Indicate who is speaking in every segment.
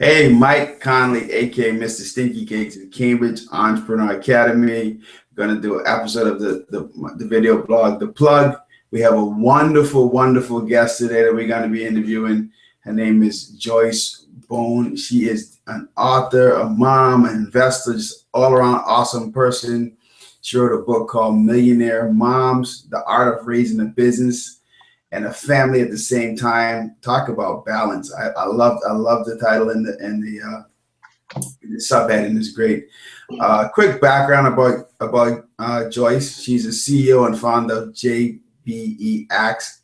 Speaker 1: Hey, Mike Conley, aka Mr. Stinky Cakes at Cambridge Entrepreneur Academy. We're going to do an episode of the video blog, The Plug. We have a wonderful guest today that we're going to be interviewing. Her name is Joyce Bone. She is an author, a mom, an investor, just all around awesome person. She wrote a book called Millionaire Moms, The Art of Raising a Business and a Family at the Same Time. Talk about balance. I love the title and the subheading is great. Quick background about Joyce. She's a CEO and founder of JBE Acts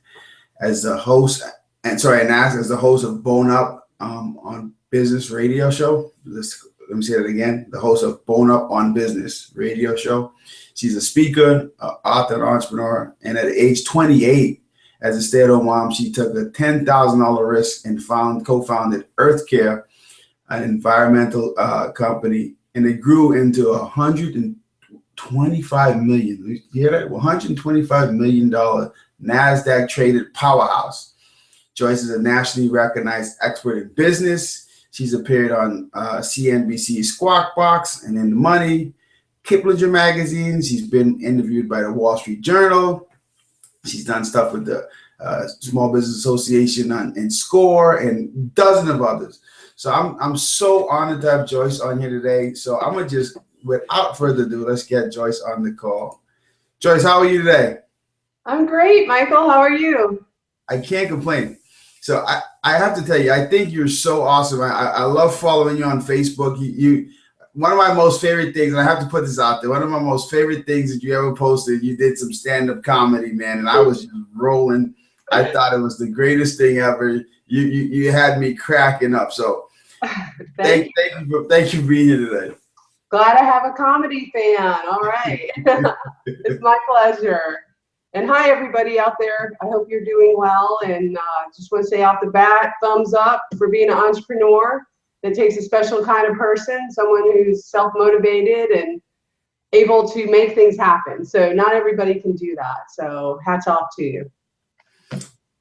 Speaker 1: as the host, and as the host of Bone Up on Business radio show. Let me say that again. The host of Bone Up on Business radio show. She's a speaker, author, and entrepreneur, and at age 28. As a stay-at-home mom, she took a $10,000 risk and co-founded Earth Care, an environmental company, and it grew into $125 million. You hear that? $125 million NASDAQ-traded powerhouse. Joyce is a nationally recognized expert in business. She's appeared on CNBC Squawk Box and In the Money, Kiplinger magazine. She's been interviewed by the Wall Street Journal. She's done stuff with the Small Business Association and SCORE and dozens of others. So I'm so honored to have Joyce on here today. So I'm gonna just, without further ado, let's get Joyce on the call. Joyce, how are you today?
Speaker 2: I'm great, Michael. How are you?
Speaker 1: I can't complain. So I have to tell you, I think you're so awesome. I love following you on Facebook. You one of my most favorite things, and I have to put this out there, one of my most favorite things that you ever posted, you did some stand-up comedy, man, and I was just rolling. I thought it was the greatest thing ever. You had me cracking up. So thank you for being here today.
Speaker 2: Glad I have a comedy fan. All right. It's my pleasure. And hi, everybody out there. I hope you're doing well. And just want to say off the bat, thumbs up for being an entrepreneur. It takes a special kind of person, someone who's self-motivated and able to make things happen. So not everybody can do that. So hats off to you.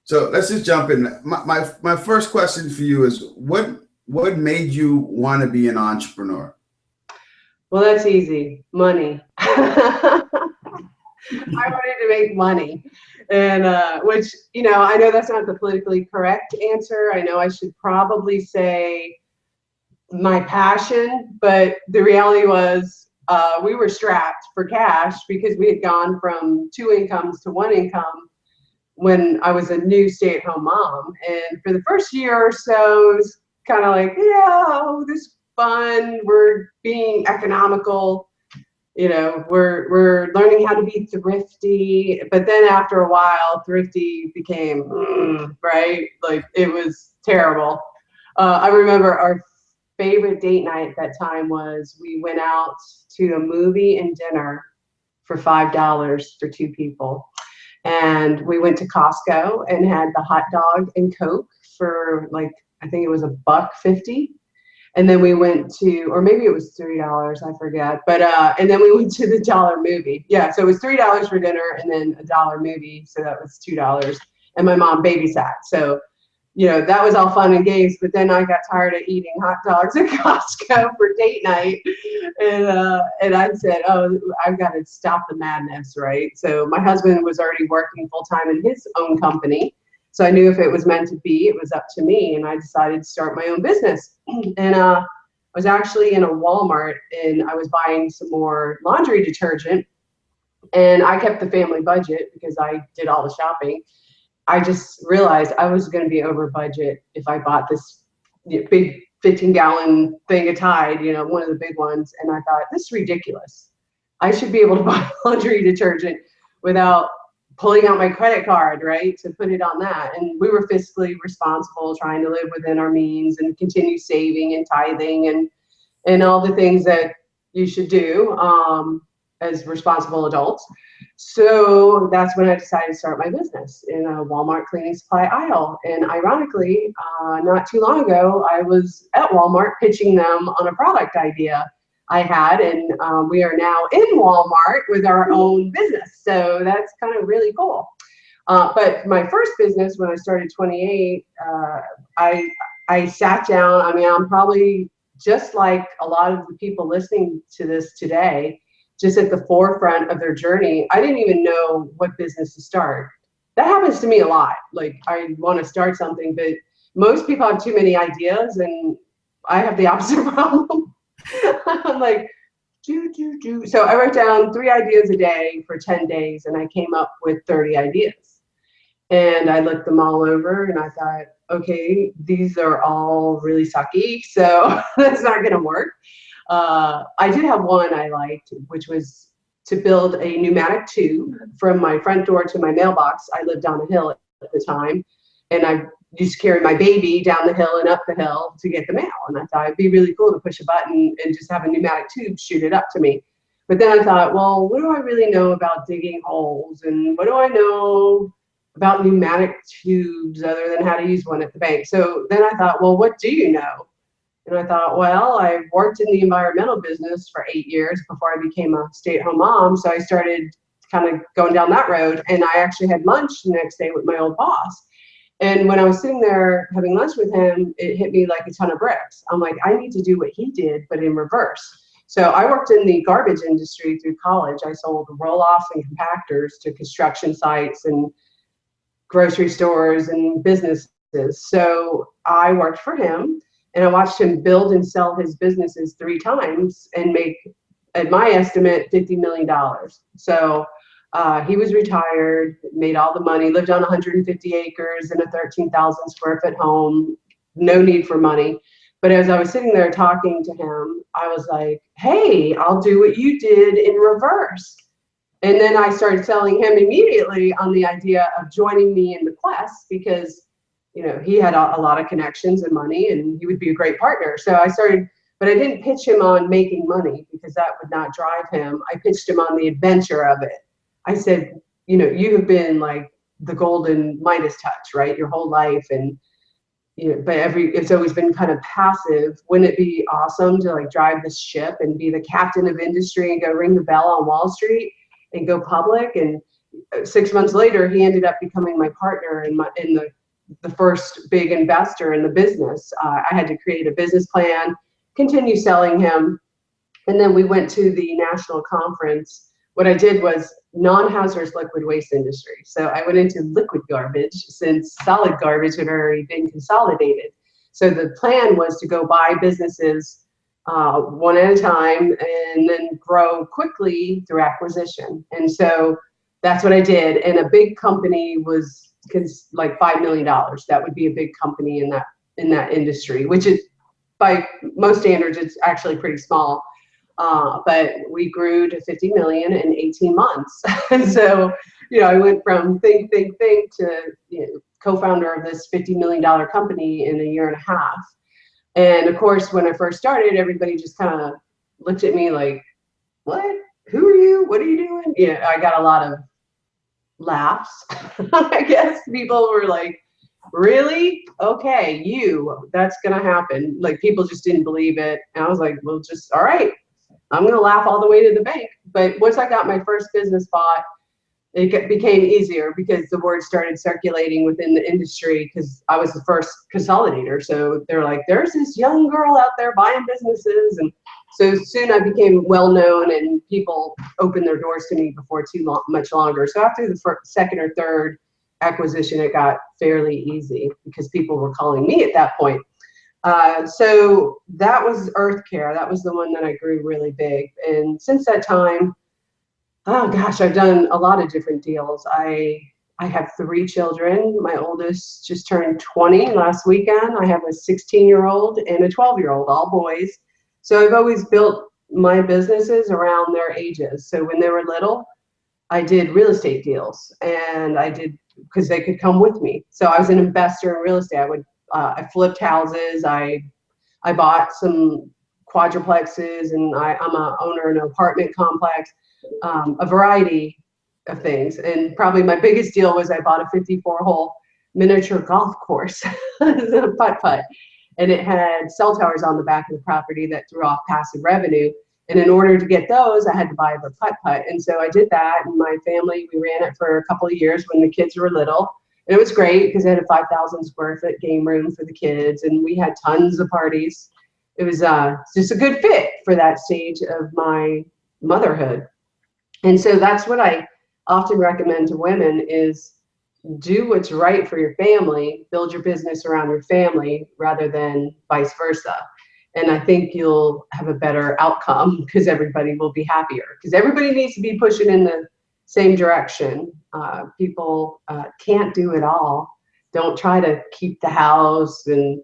Speaker 1: So let's just jump in. My first question for you is, what made you want to be an entrepreneur?
Speaker 2: Well, that's easy. Money. I wanted to make money. And which, I know that's not the politically correct answer. I know I should probably say my passion, but the reality was we were strapped for cash because we had gone from 2 incomes to 1 income when I was a new stay-at-home mom. And for the first year or so, it was kind of like, this is fun. We're being economical. We're learning how to be thrifty. But then after a while, thrifty became, right? Like, it was terrible. I remember our favorite date night at that time was we went out to a movie and dinner for $5 for 2 people. And we went to Costco and had the hot dog and Coke for I think it was $1.50. And then we went to, or maybe it was $3, I forget. But and then we went to the dollar movie. Yeah, so it was $3 for dinner and then a dollar movie, so that was $2. And my mom babysat. So that was all fun and games, but then I got tired of eating hot dogs at Costco for date night. And I said, I've got to stop the madness, right? So my husband was already working full-time in his own company. So I knew if it was meant to be, it was up to me. And I decided to start my own business. And I was actually in a Walmart and I was buying some more laundry detergent. And I kept the family budget because I did all the shopping. I just realized I was going to be over budget if I bought this big 15-gallon thing of Tide, one of the big ones. And I thought, this is ridiculous. I should be able to buy laundry detergent without pulling out my credit card, right, to put it on that. And we were fiscally responsible, trying to live within our means and continue saving and tithing and all the things that you should do as responsible adults. So that's when I decided to start my business in a Walmart cleaning supply aisle. And ironically, not too long ago, I was at Walmart pitching them on a product idea I had, and we are now in Walmart with our own business. So that's kind of really cool. But my first business, when I started 28, I I sat down. I mean, I'm probably just like a lot of the people listening to this today, just at the forefront of their journey. I didn't even know what business to start. That happens to me a lot. Like, I want to start something, but most people have too many ideas, and I have the opposite problem. I'm like, do. So I wrote down 3 ideas a day for 10 days, and I came up with 30 ideas. And I looked them all over, and I thought, okay, these are all really sucky, so that's not going to work. I did have one I liked, which was to build a pneumatic tube from my front door to my mailbox. I lived down a hill at the time, and I used to carry my baby down the hill and up the hill to get the mail. And I thought it'd be really cool to push a button and just have a pneumatic tube shoot it up to me. But then I thought, well, what do I really know about digging holes? And what do I know about pneumatic tubes other than how to use one at the bank? So then I thought, well, what do you know? And I thought, well, I worked in the environmental business for 8 years before I became a stay-at-home mom. So I started kind of going down that road. And I actually had lunch the next day with my old boss. And when I was sitting there having lunch with him, it hit me like a ton of bricks. I'm like, I need to do what he did, but in reverse. So I worked in the garbage industry through college. I sold roll-offs and compactors to construction sites and grocery stores and businesses. So I worked for him, and I watched him build and sell his businesses 3 times and make, at my estimate, $50 million. So he was retired, made all the money, lived on 150 acres in a 13,000 square foot home, no need for money. But as I was sitting there talking to him, I was like, hey, I'll do what you did in reverse. And then I started selling him immediately on the idea of joining me in the quest, because, you know, he had a lot of connections and money, and he would be a great partner. So I started, but I didn't pitch him on making money, because that would not drive him. I pitched him on the adventure of it. I said, you know, you have been like the golden Midas touch, right, your whole life, and you know, but it's always been kind of passive. Wouldn't it be awesome to like drive the ship and be the captain of industry and go ring the bell on Wall Street and go public? And 6 months later, he ended up becoming my partner in the first big investor in the business. I had to create a business plan, continue selling him, and then we went to the national conference. What I did was non-hazardous liquid waste industry. So I went into liquid garbage, since solid garbage had already been consolidated. So the plan was to go buy businesses one at a time, and then grow quickly through acquisition. And so that's what I did. And a big company was like $5 million. That would be a big company in that industry, which is, by most standards, it's actually pretty small. But we grew to 50 million in 18 months. And so, you know, I went from think to, you know, co-founder of this $50 million company in a year and a half. And of course, when I first started, everybody just kind of looked at me like, what? Who are you? What are you doing? You know, I got a lot of laughs. I guess people were like, really? Okay, that's gonna happen. Like, people just didn't believe it. And I was like, well, just, all right, I'm gonna laugh all the way to the bank. But once I got my first business bought, it became easier, because the word started circulating within the industry, because I was the first consolidator. So they're like, there's this young girl out there buying businesses. And so soon I became well known, and people opened their doors to me before much longer. So after the second or third acquisition, it got fairly easy, because people were calling me at that point. So that was Earth Care. That was the one that I grew really big. And since that time, oh gosh, I've done a lot of different deals. I have 3 children. My oldest just turned 20 last weekend. I have a 16-year-old and a 12-year-old, all boys. So I've always built my businesses around their ages. So when they were little, I did real estate deals, and I did, because they could come with me. So I was an investor in real estate. I flipped houses. I bought some quadruplexes, and I'm a owner in an apartment complex, a variety of things. And probably my biggest deal was I bought a 54-hole miniature golf course, a putt-putt. And it had cell towers on the back of the property that threw off passive revenue. And in order to get those, I had to buy a putt-putt. And so I did that, and my family, we ran it for a couple of years when the kids were little. And it was great because they had a 5,000 square foot game room for the kids, and we had tons of parties. It was just a good fit for that stage of my motherhood. And so that's what I often recommend to women is do what's right for your family, build your business around your family rather than vice versa. And I think you'll have a better outcome because everybody will be happier, because everybody needs to be pushing in the same direction. People can't do it all. Don't try to keep the house and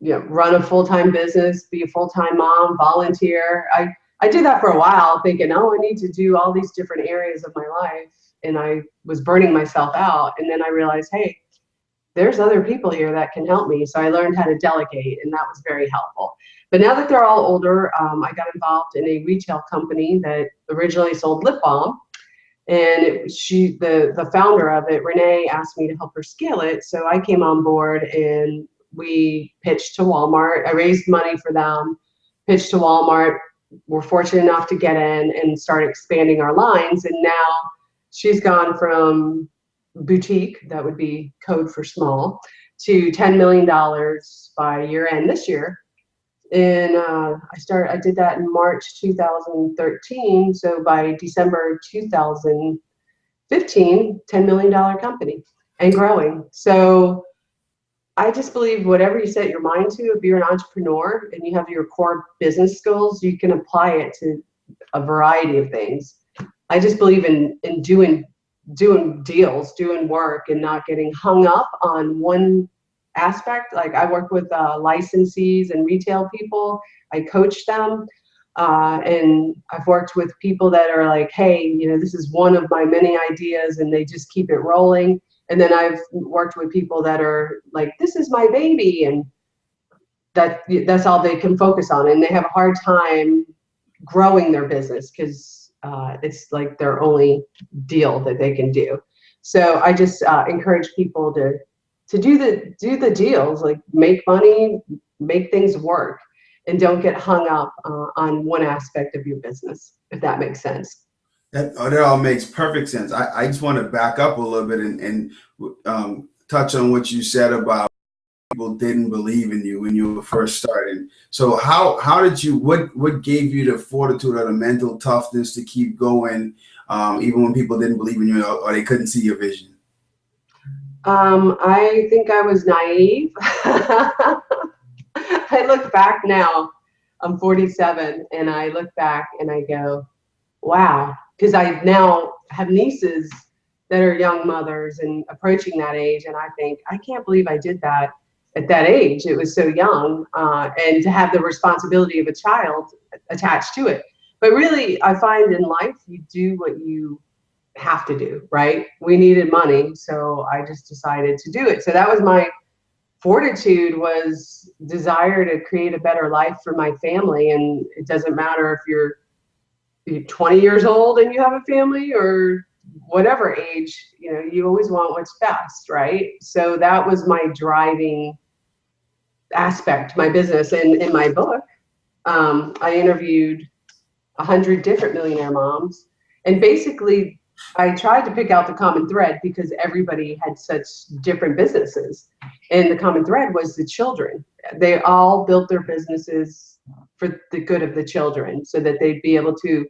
Speaker 2: run a full-time business, be a full-time mom, volunteer. I did that for a while thinking, oh, I need to do all these different areas of my life. And I was burning myself out. And then I realized, hey, there's other people here that can help me. So I learned how to delegate, and that was very helpful. But now that they're all older, I got involved in a retail company that originally sold lip balm. And the founder of it, Renee, asked me to help her scale it. So I came on board and we pitched to Walmart. I raised money for them, pitched to Walmart. We're fortunate enough to get in and start expanding our lines. And now she's gone from boutique, that would be code for small, to $10 million by year end this year. And I did that in March 2013. So by December 2015, $10 million company and growing. So I just believe whatever you set your mind to, if you're an entrepreneur and you have your core business skills, you can apply it to a variety of things. I just believe in doing deals, doing work, and not getting hung up on one aspect. Like I work with licensees and retail people. I coach them. And I've worked with people that are like, hey, this is one of my many ideas, and they just keep it rolling. And then I've worked with people that are like, this is my baby, and that's all they can focus on. And they have a hard time growing their business because it's like their only deal that they can do. So I just encourage people to do the deals, like make money, make things work, and don't get hung up on one aspect of your business, if that makes sense.
Speaker 1: That all makes perfect sense. I just want to back up a little bit and touch on what you said about people didn't believe in you when you were first starting. So how did you, what gave you the fortitude or the mental toughness to keep going even when people didn't believe in you or they couldn't see your vision?
Speaker 2: I think I was naive. I look back now, I'm 47, and I look back and I go, wow, because I now have nieces that are young mothers and approaching that age, and I think, I can't believe I did that at that age. It was so young, and to have the responsibility of a child attached to it. But really, I find in life, you do what you have to do, right? We needed money, so I just decided to do it. So that was my fortitude, was desire to create a better life for my family. And it doesn't matter if you're 20 years old and you have a family, or whatever age, you always want what's best, right? So that was my driving aspect, my business. And in my book, I interviewed 100 different millionaire moms, and basically I tried to pick out the common thread because everybody had such different businesses, and the common thread was the children. They all built their businesses for the good of the children, so that they'd be able to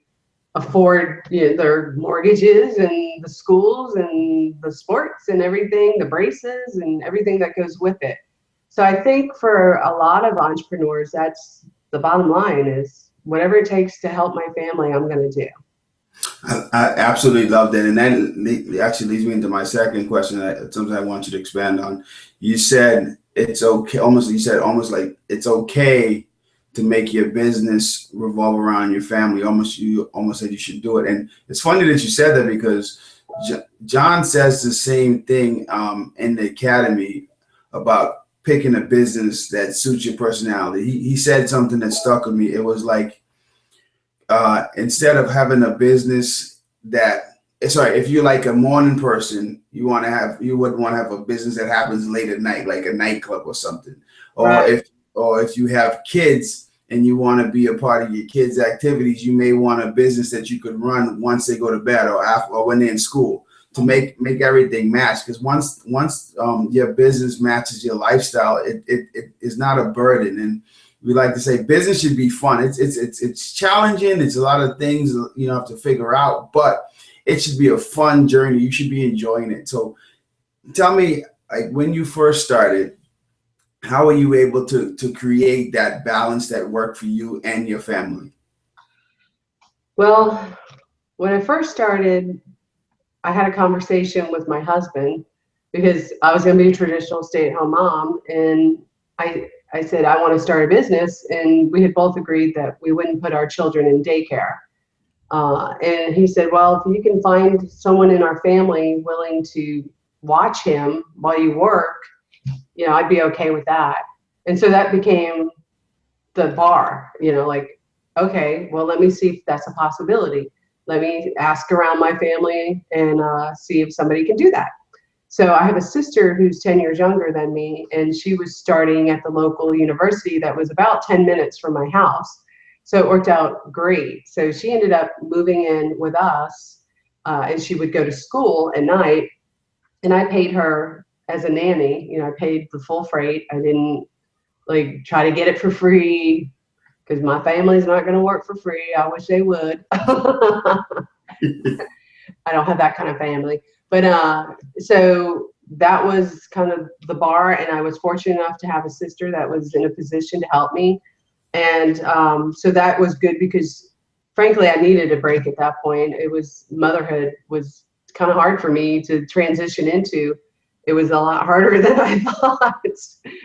Speaker 2: afford their mortgages and the schools and the sports and everything, the braces and everything that goes with it. So I think for a lot of entrepreneurs, that's the bottom line, is whatever it takes to help my family, I'm going to do.
Speaker 1: I absolutely love that. And that actually leads me into my second question, something I want you to expand on. You said it's okay, almost like it's okay to make your business revolve around your family. You almost said you should do it. And it's funny that you said that, because John says the same thing in the academy about picking a business that suits your personality. He said something that stuck with me. It was like, instead of having a business if you're like a morning person, you wouldn't want to have a business that happens late at night, like a nightclub or something. Right. Or if you have kids and you want to be a part of your kids' activities, you may want a business that you could run once they go to bed or when they're in school, to make everything match. Because once your business matches your lifestyle, it is not a burden. And we like to say business should be fun. It's challenging. It's a lot of things you have to figure out, but it should be a fun journey. You should be enjoying it. So tell me, like, when you first started, how were you able to create that balance that worked for you and your family?
Speaker 2: Well, when I first started, I had a conversation with my husband because I was going to be a traditional stay-at-home mom, and I said I want to start a business, and we had both agreed that we wouldn't put our children in daycare. And he said, well, if you can find someone in our family willing to watch him while you work, I'd be okay with that. And so that became the bar, like, okay, well, let me see if that's a possibility. Let me ask around my family and see if somebody can do that. So I have a sister who's 10 years younger than me, and she was starting at the local university that was about 10 minutes from my house. So it worked out great. So she ended up moving in with us, and she would go to school at night, and I paid her as a nanny. I paid the full freight. I didn't like try to get it for free because my family's not going to work for free. I wish they would. I don't have that kind of family. But so that was kind of the bar, and I was fortunate enough to have a sister that was in a position to help me. And so that was good because, frankly, I needed a break at that point. Motherhood was kind of hard for me to transition into. It was a lot harder than I thought.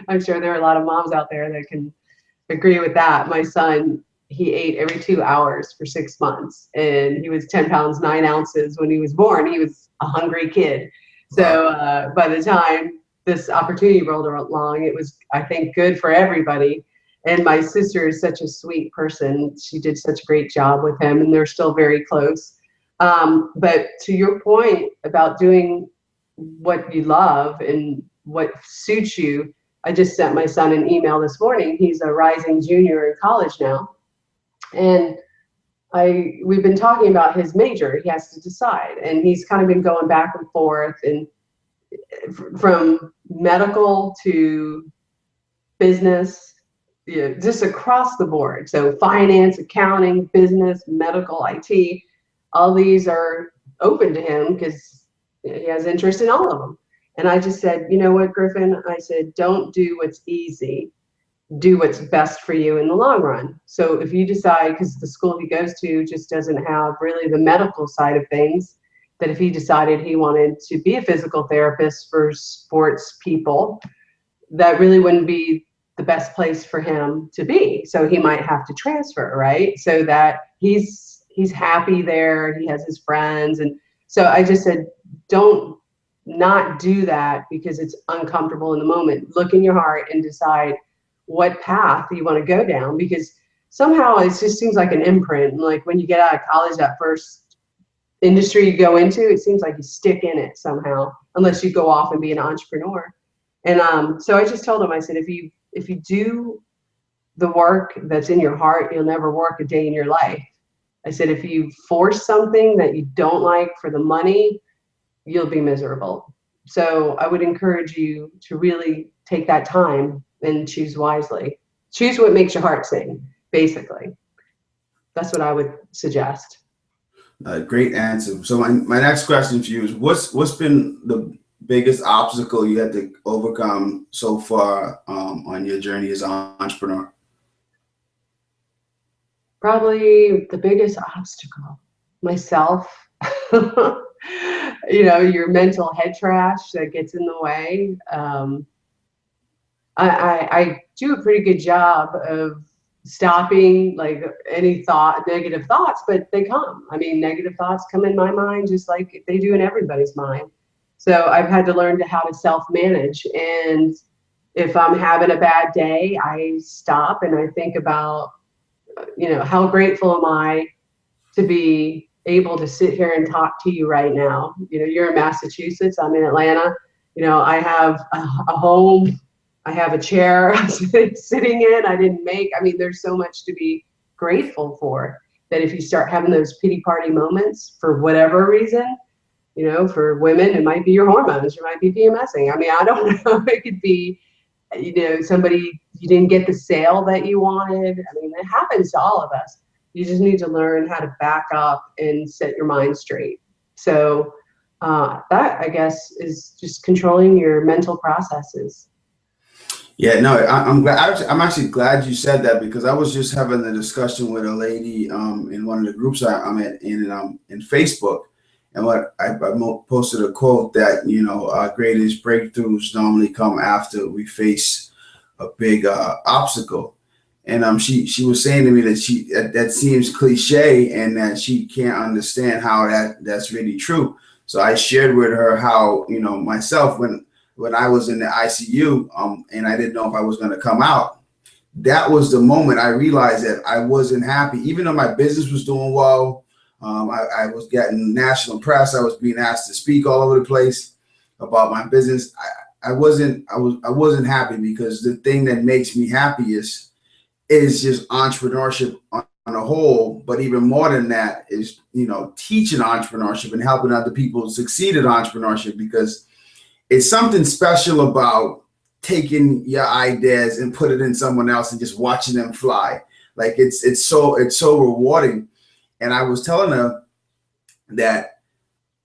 Speaker 2: I'm sure there are a lot of moms out there that can agree with that. My son, he ate every 2 hours for 6 months, and he was 10 pounds, 9 ounces when he was born. He was a hungry kid. So by the time this opportunity rolled along, it was, I think, good for everybody. And my sister is such a sweet person. She did such a great job with him, and they're still very close. But to your point about doing what you love and what suits you, I just sent my son an email this morning. He's a rising junior in college now. And we've been talking about his major. He has to decide, and he's kind of been going back and forth, and from medical to business, just across the board. So finance, accounting, business, medical, IT, all these are open to him because he has interest in all of them. And I just said, you know what, Griffin? I said, don't do what's easy. Do what's best for you in the long run. So if you decide, because the school he goes to just doesn't have really the medical side of things, that if he decided he wanted to be a physical therapist for sports people, that really wouldn't be the best place for him to be. So he might have to transfer, right? So that he's happy there, he has his friends. And so I just said, don't not do that because it's uncomfortable in the moment. Look in your heart and decide what path you want to go down, because somehow it just seems like an imprint. Like when you get out of college, that first industry you go into, it seems like you stick in it somehow, unless you go off and be an entrepreneur. And so I just told him, I said, if you do the work that's in your heart, you'll never work a day in your life. I said, if you force something that you don't like for the money, you'll be miserable. So I would encourage you to really take that time and choose wisely. Choose what makes your heart sing, basically. That's what I would suggest.
Speaker 1: Great answer. So my next question for you is, what's been the biggest obstacle you had to overcome so far on your journey as an entrepreneur?
Speaker 2: Probably the biggest obstacle, myself. Your mental head trash that gets in the way. I do a pretty good job of stopping like any negative thoughts, but they come. I mean, negative thoughts come in my mind just like they do in everybody's mind. So I've had to learn how to self-manage. And if I'm having a bad day, I stop and I think about, how grateful am I to be able to sit here and talk to you right now. You're in Massachusetts, I'm in Atlanta. I have a home, I have a chair sitting in, I didn't make. I mean, there's so much to be grateful for, that if you start having those pity party moments for whatever reason, You know, for women, it might be your hormones. You might be PMSing. I mean, I don't know. It could be, you know, somebody, you didn't get the sale that you wanted. I mean, it happens to all of us. You just need to learn how to back up and set your mind straight. So that, I guess, is just controlling your mental processes.
Speaker 1: Yeah, no, I'm glad. I'm actually glad you said that, because I was just having a discussion with a lady in one of the groups I'm in Facebook, and what I posted a quote that, you know, our greatest breakthroughs normally come after we face a big obstacle. And she was saying to me that that seems cliche, and that she can't understand how that's really true. So I shared with her how, you know, myself, when I was in the ICU, and I didn't know if I was going to come out, that was the moment I realized that I wasn't happy. Even though my business was doing well, I was getting national press. I was being asked to speak all over the place about my business. I wasn't happy, because the thing that makes me happiest is just entrepreneurship on a whole. But even more than that is, you know, teaching entrepreneurship and helping other people succeed at entrepreneurship, because it's something special about taking your ideas and put it in someone else and just watching them fly. Like it's so rewarding. And I was telling her that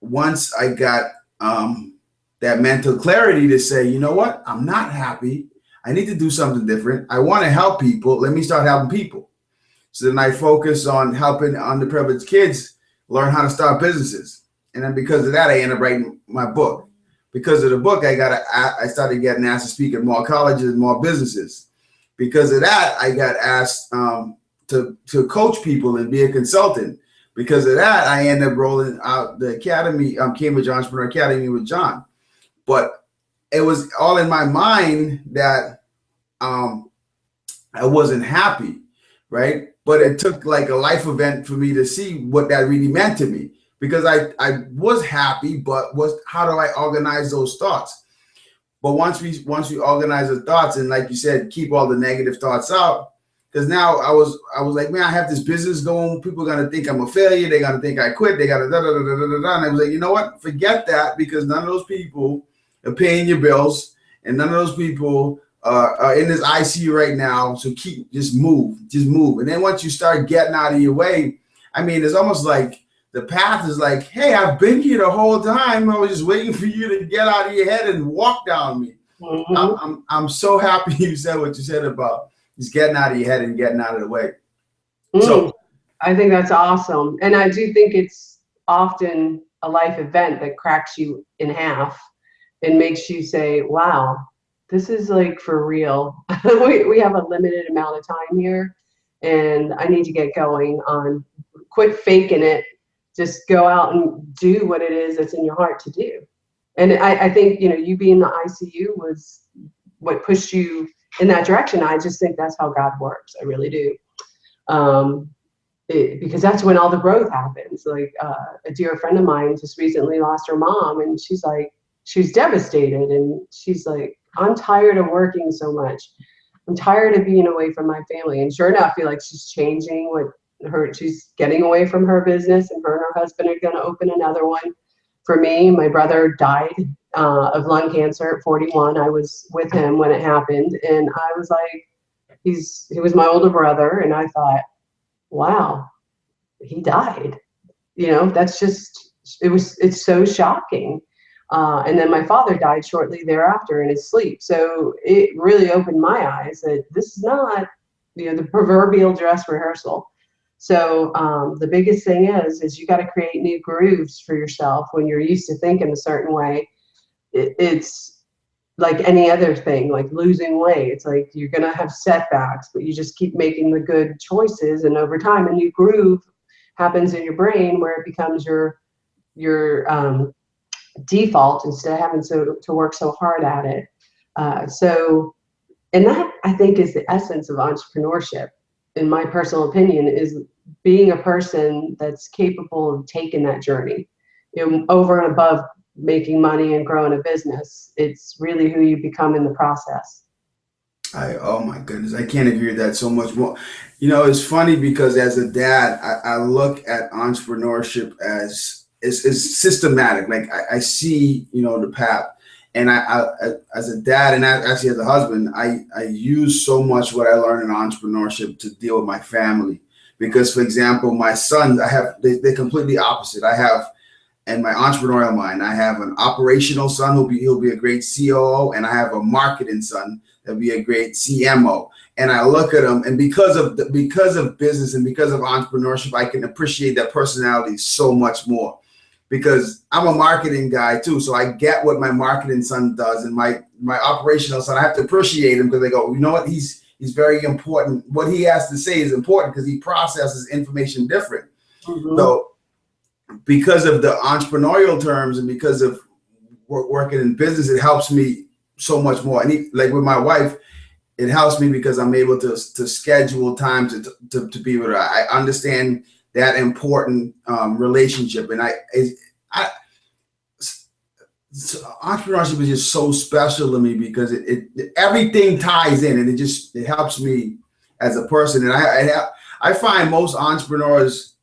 Speaker 1: once I got that mental clarity to say, you know what, I'm not happy. I need to do something different. I want to help people. Let me start helping people. So then I focus on helping underprivileged kids learn how to start businesses. And then because of that, I ended up writing my book. Because of the book, I started getting asked to speak at more colleges and more businesses. Because of that, I got asked to coach people and be a consultant. Because of that, I ended up rolling out the academy, Cambridge Entrepreneur Academy with John. But it was all in my mind that I wasn't happy, right? But it took like a life event for me to see what that really meant to me. Because I was happy, but how do I organize those thoughts? But once we organize the thoughts, and like you said, keep all the negative thoughts out, because now I was like, man, I have this business going. People are gonna think I'm a failure. They're gonna think I quit. They gotta da da da da da da. And I was like, you know what? Forget that, because none of those people are paying your bills, and none of those people are in this ICU right now. So just move. And then once you start getting out of your way, I mean, it's almost like the path is like, hey, I've been here the whole time. I was just waiting for you to get out of your head and walk down me. Mm-hmm. I'm so happy you said what you said about just getting out of your head and getting out of the way. So
Speaker 2: I think that's awesome. And I do think it's often a life event that cracks you in half and makes you say, wow, this is like for real. we have a limited amount of time here, and I need to get going on. Quit faking it. Just go out and do what it is that's in your heart to do. And I think, you know, you being in the ICU was what pushed you in that direction. I just think that's how God works. I really do. Because that's when all the growth happens. Like a dear friend of mine just recently lost her mom, and she's like, she's devastated. And she's like, I'm tired of working so much. I'm tired of being away from my family. And sure enough, I feel like she's changing she's getting away from her business, and her and her husband are going to open another one. For me, my brother died of lung cancer at 41. I was with him when it happened, and I was like, he was my older brother, and I thought, wow, he died. You know, that's just, it's so shocking. And then my father died shortly thereafter in his sleep. So it really opened my eyes that this is not, you know, the proverbial dress rehearsal. So the biggest thing is you got to create new grooves for yourself when you're used to thinking a certain way. It's like any other thing, like losing weight. It's like you're going to have setbacks, but you just keep making the good choices. And over time, a new groove happens in your brain where it becomes your default instead of having to work so hard at it. And that, I think, is the essence of entrepreneurship, in my personal opinion, is being a person that's capable of taking that journey, you know, over and above making money and growing a business. It's really who you become in the process.
Speaker 1: Oh my goodness, I can't agree with that so much more. You know, it's funny because as a dad, I look at entrepreneurship as is systematic. Like I see, you know, the path. And I as a dad and actually as a husband, I use so much what I learned in entrepreneurship to deal with my family. Because, for example, my sons, they're completely opposite. I have, in my entrepreneurial mind, I have an operational son he'll be a great COO, and I have a marketing son that'll be a great CMO. And I look at them, and because of business and because of entrepreneurship, I can appreciate that personality so much more. Because I'm a marketing guy too, so I get what my marketing son does, and my operational son, I have to appreciate him because they go, you know what, he's very important. What he has to say is important because he processes information different. Mm-hmm. So because of the entrepreneurial terms and because of working in business, it helps me so much more. And like with my wife, it helps me because I'm able to schedule time to be with her. I understand that important relationship, and entrepreneurship is just so special to me because it everything ties in, and it helps me as a person. And I find most entrepreneurs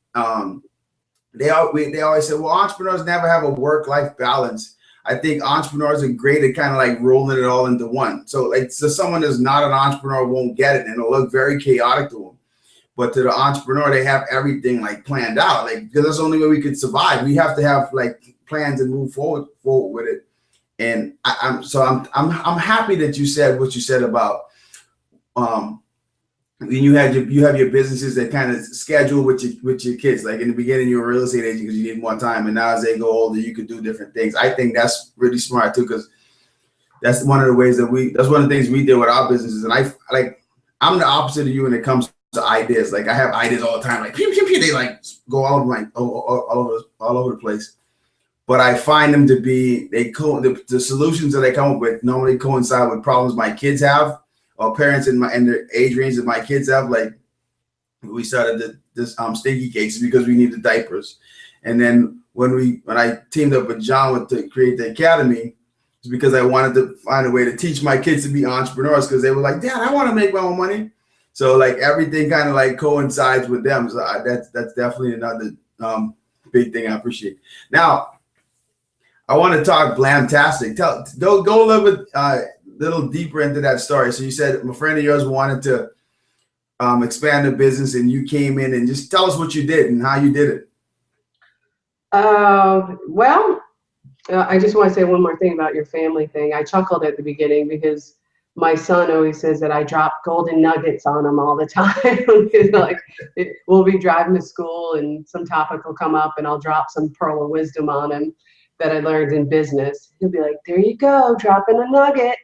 Speaker 1: they always say, well, entrepreneurs never have a work-life balance. I think entrepreneurs are great at kind of like rolling it all into one. So someone that's not an entrepreneur won't get it, and it'll look very chaotic to them. But to the entrepreneur, they have everything like planned out, like, because that's the only way we could survive. We have to have like plans and move forward with it. And I'm happy that you said what you said about you have your businesses that kind of schedule with your kids. Like in the beginning, you were a real estate agent because you need more time, and now as they go older, you could do different things. I think that's really smart too, because that's one of the ways that's one of the things we did with our businesses. And I'm the opposite of you when it comes to ideas. Like I have ideas all the time, like pew, pew, pew, they like go all over the place. But I find them to be the solutions that they come up with normally coincide with problems my kids have, or parents in their age range that my kids have. Like we started this stinky cakes because we needed diapers, and then when I teamed up with John to create the academy, it's because I wanted to find a way to teach my kids to be entrepreneurs, because they were like, Dad, I want to make my own money. So like everything kind of like coincides with them. So that's definitely another big thing I appreciate. Now, I want to talk Glamtastic. Go a little deeper into that story. So you said a friend of yours wanted to expand the business, and you came in, and just tell us what you did and how you did it.
Speaker 2: Well, I just want to say one more thing about your family thing. I chuckled at the beginning because my son always says that I drop golden nuggets on him all the time. Like we'll be driving to school and some topic will come up and I'll drop some pearl of wisdom on him that I learned in business. He'll be like, there you go, dropping a nugget.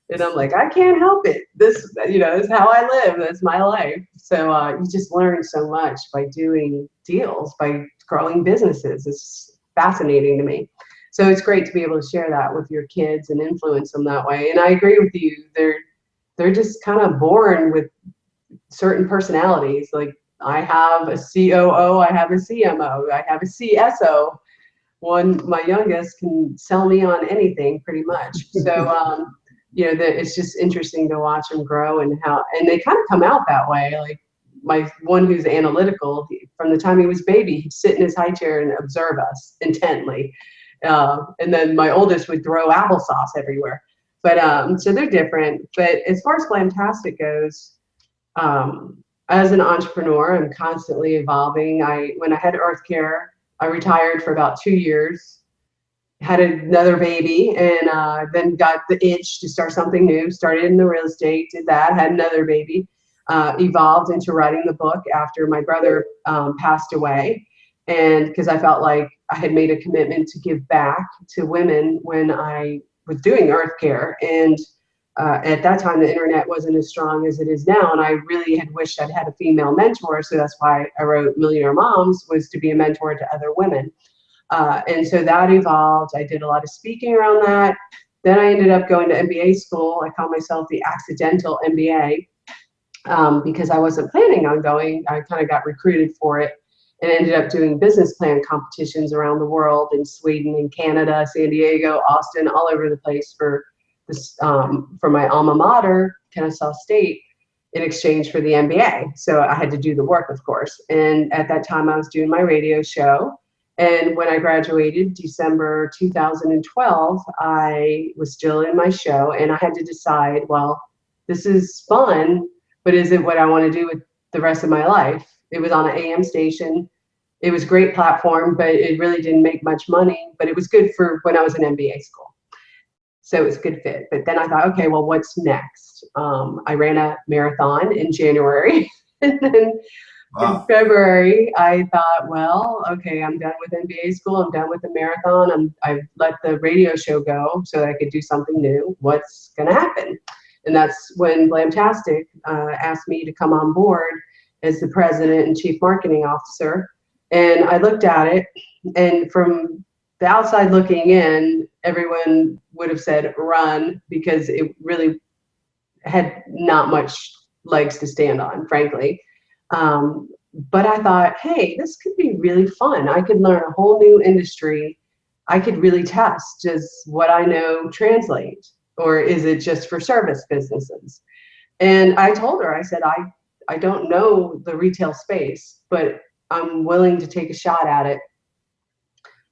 Speaker 2: And I'm like, I can't help it. This is how I live. That's my life. So you just learn so much by doing deals, by growing businesses. It's fascinating to me. So it's great to be able to share that with your kids and influence them that way. And I agree with you. They're just kind of born with certain personalities. Like I have a COO, I have a CMO, I have a CSO. My youngest can sell me on anything pretty much. So, it's just interesting to watch them grow and they kind of come out that way. Like my one who's analytical, from the time he was a baby, he'd sit in his high chair and observe us intently. And then my oldest would throw applesauce everywhere. But so they're different. But as far as Glamtastic goes, as an entrepreneur, I'm constantly evolving. When I had Earth Care, I retired for about 2 years, had another baby, and then got the itch to start something new. Started in the real estate, did that, had another baby, evolved into writing the book after my brother passed away. And because I felt like I had made a commitment to give back to women when I was doing Earth Care. And at that time, the internet wasn't as strong as it is now. And I really had wished I'd had a female mentor. So that's why I wrote Millionaire Moms, was to be a mentor to other women. And so that evolved. I did a lot of speaking around that. Then I ended up going to MBA school. I call myself the accidental MBA because I wasn't planning on going. I kind of got recruited for it. And ended up doing business plan competitions around the world, in Sweden and Canada, San Diego, Austin, all over the place for this for my alma mater, Kennesaw State, in exchange for the MBA. So I had to do the work, of course. And at that time, I was doing my radio show, And when I graduated, December 2012, I was still in my show, and I had to decide, well, this is fun, but is it what I want to do with the rest of my life? It was on an AM station. It was a great platform, but it really didn't make much money, but it was good for when I was in MBA school. So it was a good fit. But then I thought, okay, well, what's next? I ran a marathon in January. And then in
Speaker 1: Wow.
Speaker 2: February, I thought, well, okay, I'm done with MBA school. I'm done with the marathon. I've let the radio show go so that I could do something new. What's going to happen? And that's when Blamtastic asked me to come on board as the president and chief marketing officer. And I looked at it, and from the outside looking in, everyone would have said run, because it really had not much legs to stand on, frankly. But I thought, hey, this could be really fun. I could learn a whole new industry. I could really test, does what I know translate, or is it just for service businesses? And I told her, I said, I don't know the retail space, but I'm willing to take a shot at it.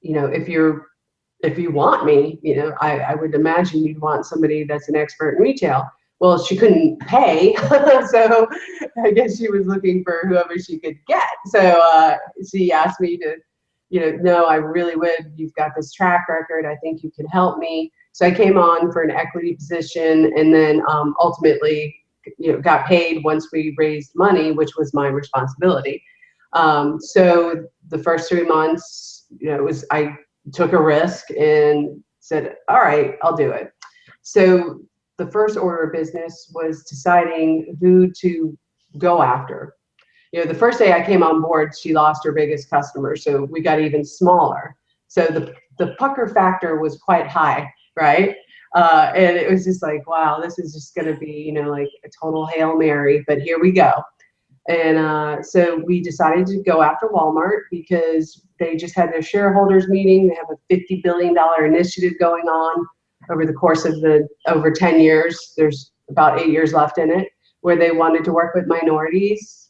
Speaker 2: You know, if you want me, you know, I would imagine you'd want somebody that's an expert in retail. Well, she couldn't pay, so I guess she was looking for whoever she could get. So she asked me to, you know, no, I really would. You've got this track record. I think you can help me. So I came on for an equity position, and then ultimately, you know, got paid once we raised money, which was my responsibility. So the first 3 months, you know, I took a risk and said, all right, I'll do it. So the first order of business was deciding who to go after. You know, the first day I came on board, she lost her biggest customer, so we got even smaller. So the pucker factor was quite high, right? And it was just like, wow, this is just going to be, you know, like a total Hail Mary, but here we go. And so we decided to go after Walmart because they just had their shareholders meeting. They have a $50 billion initiative going on over the course of over 10 years. There's about 8 years left in it, where they wanted to work with minorities,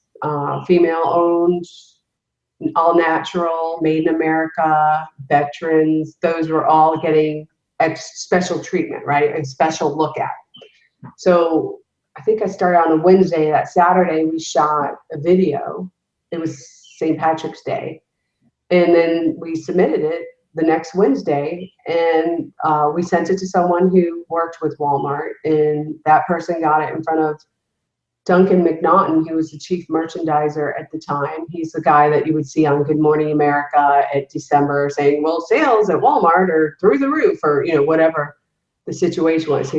Speaker 2: female owned, all natural, made in America, veterans. Those were all getting special treatment, right? A special look at. So I think I started on a Wednesday. That Saturday we shot a video. It was St. Patrick's Day. And then we submitted it the next Wednesday, and we sent it to someone who worked with Walmart, and that person got it in front of Duncan McNaughton, who was the chief merchandiser at the time. He's the guy that you would see on Good Morning America at December saying, well, sales at Walmart are through the roof, or, you know, whatever the situation was.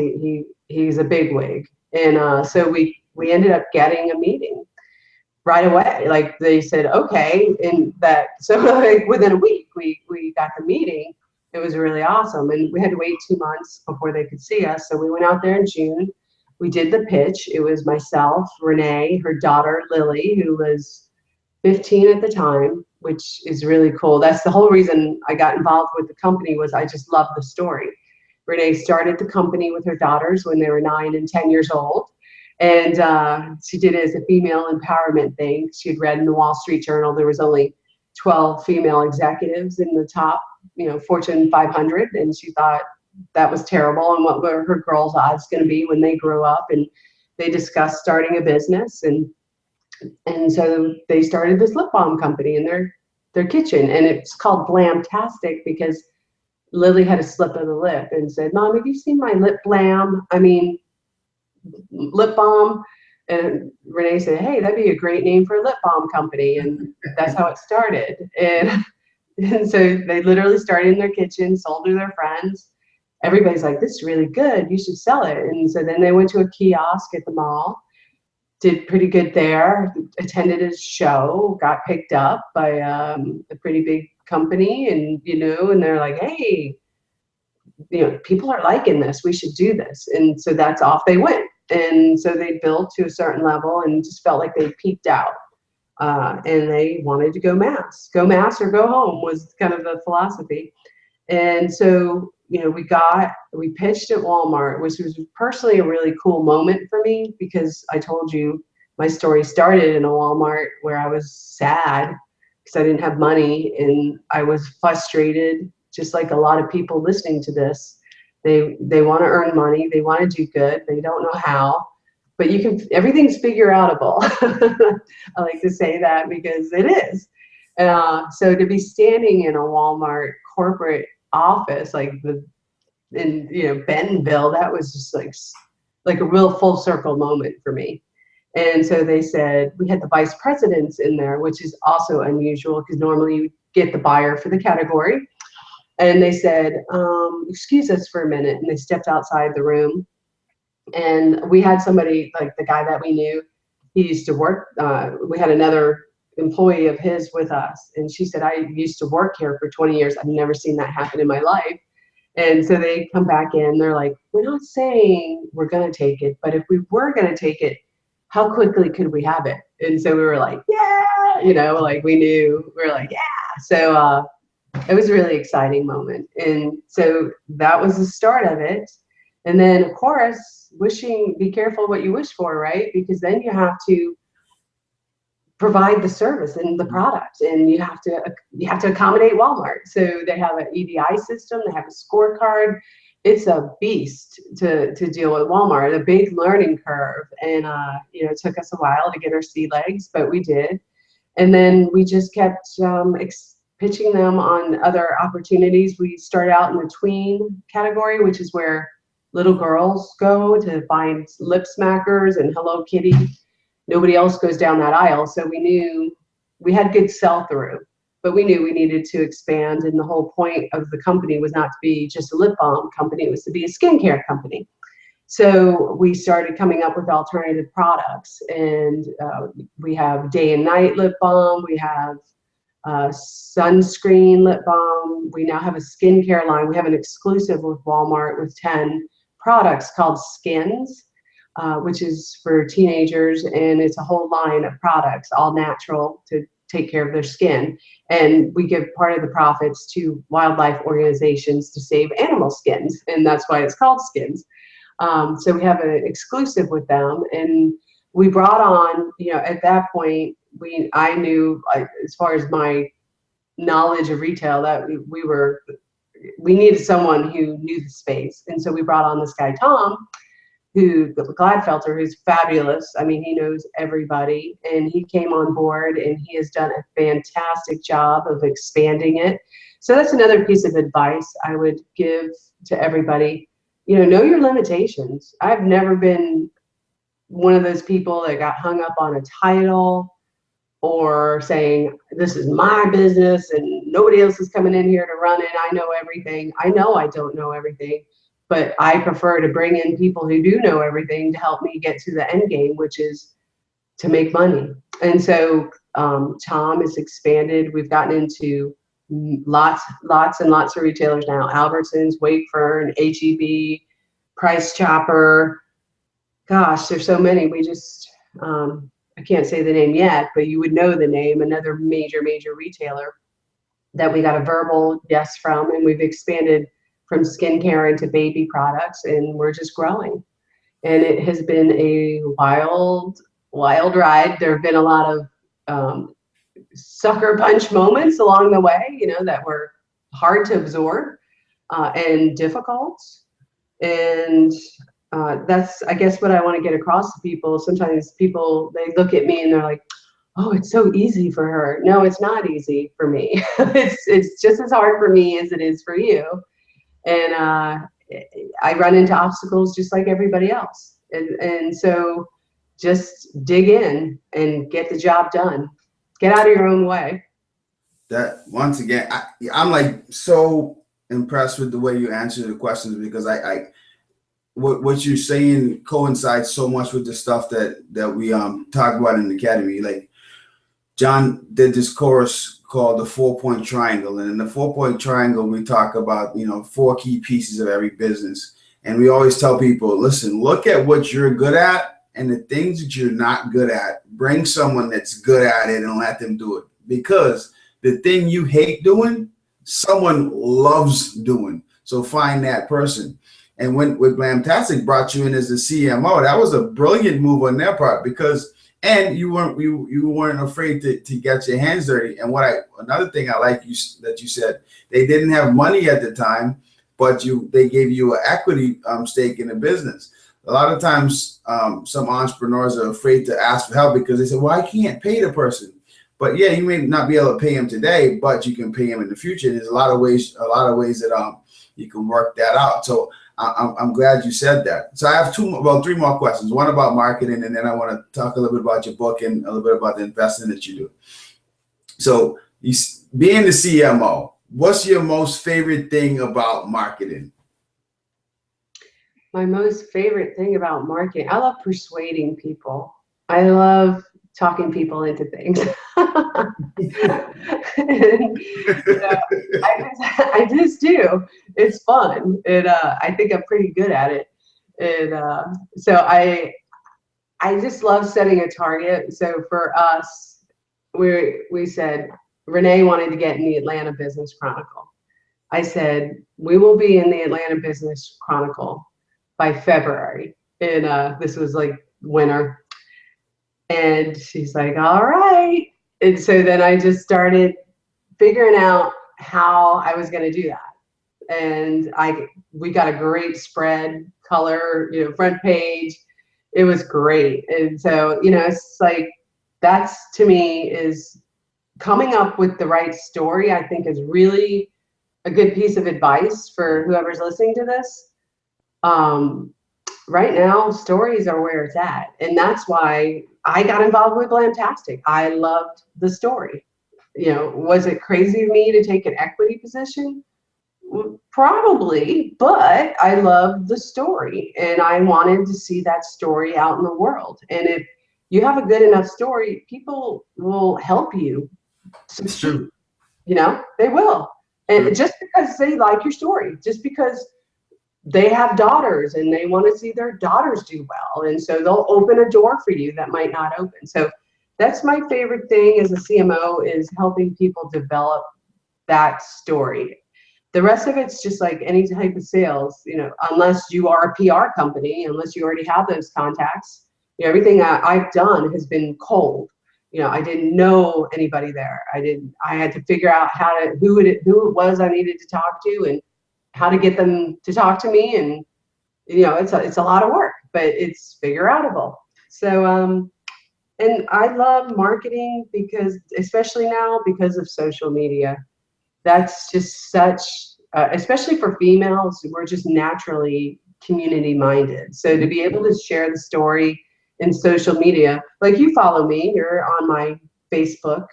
Speaker 2: He's a bigwig. And so we ended up getting a meeting right away. Like they said, okay. And so like within a week, we got the meeting. It was really awesome. And we had to wait 2 months before they could see us. So we went out there in June. We did the pitch. It was myself, Renee, her daughter, Lily, who was 15 at the time, which is really cool. That's the whole reason I got involved with the company, was I just loved the story. Renee started the company with her daughters when they were 9 and 10 years old. And she did it as a female empowerment thing. She had read in the Wall Street Journal there was only 12 female executives in the top, you know, Fortune 500. And she thought that was terrible, and what were her girls' odds going to be when they grew up. And they discussed starting a business. And so they started this lip balm company in their kitchen. And it's called Blamtastic because Lily had a slip of the lip and said, Mom, have you seen my lip balm? And Renee said, hey, that'd be a great name for a lip balm company. And that's how it started. And so they literally started in their kitchen, sold to their friends. Everybody's like, this is really good, you should sell it. And so then they went to a kiosk at the mall, did pretty good there, attended a show, got picked up by a pretty big company, and you know, and they're like, hey, you know, people are liking this, we should do this. And so that's off they went. And so they built to a certain level and just felt like they peaked out. And they wanted to go mass or go home was kind of the philosophy. And so, you know, we pitched at Walmart, which was personally a really cool moment for me, because I told you my story started in a Walmart where I was sad because I didn't have money and I was frustrated, just like a lot of people listening to this. They want to earn money, they want to do good, they don't know how, but everything's figure outable. I like to say that because it is. So to be standing in a Walmart corporate office, like in Bentonville, that was just like a real full circle moment for me. And so they said, we had the vice presidents in there, which is also unusual because normally you get the buyer for the category. And they said, excuse us for a minute. And they stepped outside the room. And we had somebody, like the guy that we knew, he used to work, we had another employee of his with us. And she said, I used to work here for 20 years. I've never seen that happen in my life. And so they come back in, they're like, we're not saying we're going to take it, but if we were going to take it, how quickly could we have it? And so we were like, yeah, like we knew, we were like, yeah. So it was a really exciting moment. And so that was the start of it. And then of course, be careful what you wish for, right? Because then you have to provide the service and the product, and you have to accommodate Walmart. So they have an EDI system, they have a scorecard. It's a beast to deal with Walmart, a big learning curve. And it took us a while to get our sea legs, but we did. And then we just kept pitching them on other opportunities. We started out in the tween category, which is where little girls go to find lip smackers and Hello Kitty. Nobody else goes down that aisle. So we knew we had good sell-through, but we knew we needed to expand. And the whole point of the company was not to be just a lip balm company. It was to be a skincare company. So we started coming up with alternative products. And we have day and night lip balm. We have sunscreen lip balm. We now have a skincare line. We have an exclusive with Walmart with 10 products called Skins. Which is for teenagers, and it's a whole line of products, all natural, to take care of their skin. And we give part of the profits to wildlife organizations to save animal skins, and that's why it's called Skins. So we have an exclusive with them, and we brought on, at that point, I knew, as far as my knowledge of retail, that we needed someone who knew the space. And so we brought on this guy, Tom, Gladfelter, who's fabulous. I mean, he knows everybody, and he came on board, and he has done a fantastic job of expanding it. So that's another piece of advice I would give to everybody. Know your limitations. I've never been one of those people that got hung up on a title or saying, this is my business and nobody else is coming in here to run it. I know everything. I know I don't know everything. But I prefer to bring in people who do know everything to help me get to the end game, which is to make money. And so Tom has expanded. We've gotten into lots and lots of retailers now: Albertsons, Wakefern, HEB, Price Chopper. Gosh, there's so many. We just I can't say the name yet, but you would know the name. Another major retailer that we got a verbal yes from, and we've expanded from skincare into baby products, and we're just growing. And it has been a wild ride. There have been a lot of sucker punch moments along the way, that were hard to absorb and difficult. And that's, I guess, what I want to get across to people. Sometimes people, they look at me and they're like, oh, it's so easy for her. No, it's not easy for me. It's just as hard for me as it is for you. And I run into obstacles just like everybody else. And so just dig in and get the job done. Get out of your own way.
Speaker 1: That, once again, I'm like so impressed with the way you answer the questions, because what you're saying coincides so much with the stuff that we talk about in the academy. Like, John did this course called the 4-point triangle. And in the 4-point triangle, we talk about, 4 key pieces of every business. And we always tell people, listen, look at what you're good at and the things that you're not good at. Bring someone that's good at it and let them do it. Because the thing you hate doing, someone loves doing. So find that person. And when Glamtastic brought you in as the CMO, that was a brilliant move on their part, because and you weren't afraid to get your hands dirty. And another thing I like that you said, they didn't have money at the time, but they gave you an equity stake in the business. A lot of times, some entrepreneurs are afraid to ask for help because they say, "Well, I can't pay the person." But yeah, you may not be able to pay him today, but you can pay him in the future. There's a lot of ways that you can work that out. So I'm glad you said that. So I have three more questions. One about marketing, and then I want to talk a little bit about your book and a little bit about the investing that you do. So being the CMO, what's your most favorite thing about marketing?
Speaker 2: My most favorite thing about marketing, I love persuading people. I love talking people into things. I just do. It's fun. I think I'm pretty good at it. So I just love setting a target. So for us, we said Renee wanted to get in the Atlanta Business Chronicle. I said we will be in the Atlanta Business Chronicle by February, and this was like winter. And she's like, all right. And so then I just started figuring out how I was going to do that. And we got a great spread, color, front page. It was great. And so, it's like, that's to me is coming up with the right story, I think is really a good piece of advice for whoever's listening to this. Right now, stories are where it's at. And that's why I got involved with Glamtastic. I loved the story. Was it crazy of me to take an equity position? Probably, but I loved the story and I wanted to see that story out in the world. And if you have a good enough story, people will help you succeed. They will. And just because they like your story, just because they have daughters and they want to see their daughters do well. And so they'll open a door for you that might not open. So that's my favorite thing as a CMO, is helping people develop that story. The rest of it's just like any type of sales, unless you are a PR company, unless you already have those contacts, everything I've done has been cold. I didn't know anybody there. I had to figure out who it was I needed to talk to and how to get them to talk to me. And, it's a lot of work, but it's figure outable. So, and I love marketing because, especially now, because of social media, that's just such, especially for females, we're just naturally community minded. So to be able to share the story in social media, like you follow me, you're on my Facebook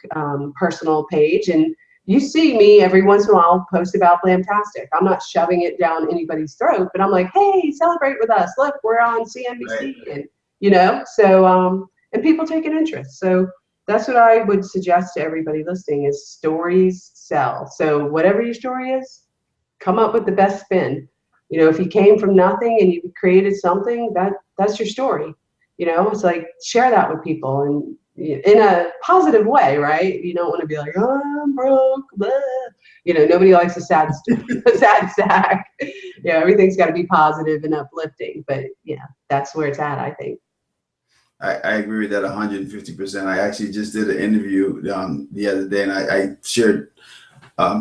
Speaker 2: personal page, and you see me every once in a while post about Glamtastic. I'm not shoving it down anybody's throat, but I'm like, hey, celebrate with us. Look, we're on CNBC, right. And so and people take an interest. So that's what I would suggest to everybody listening is stories sell. So whatever your story is, come up with the best spin. If you came from nothing and you created something, that's your story. It's like share that with people and in a positive way, right? You don't want to be like, oh, I'm broke, blah. Nobody likes a sad sack. Everything's got to be positive and uplifting. But that's where it's at, I think.
Speaker 1: I agree with that 150%. I actually just did an interview the other day, and I shared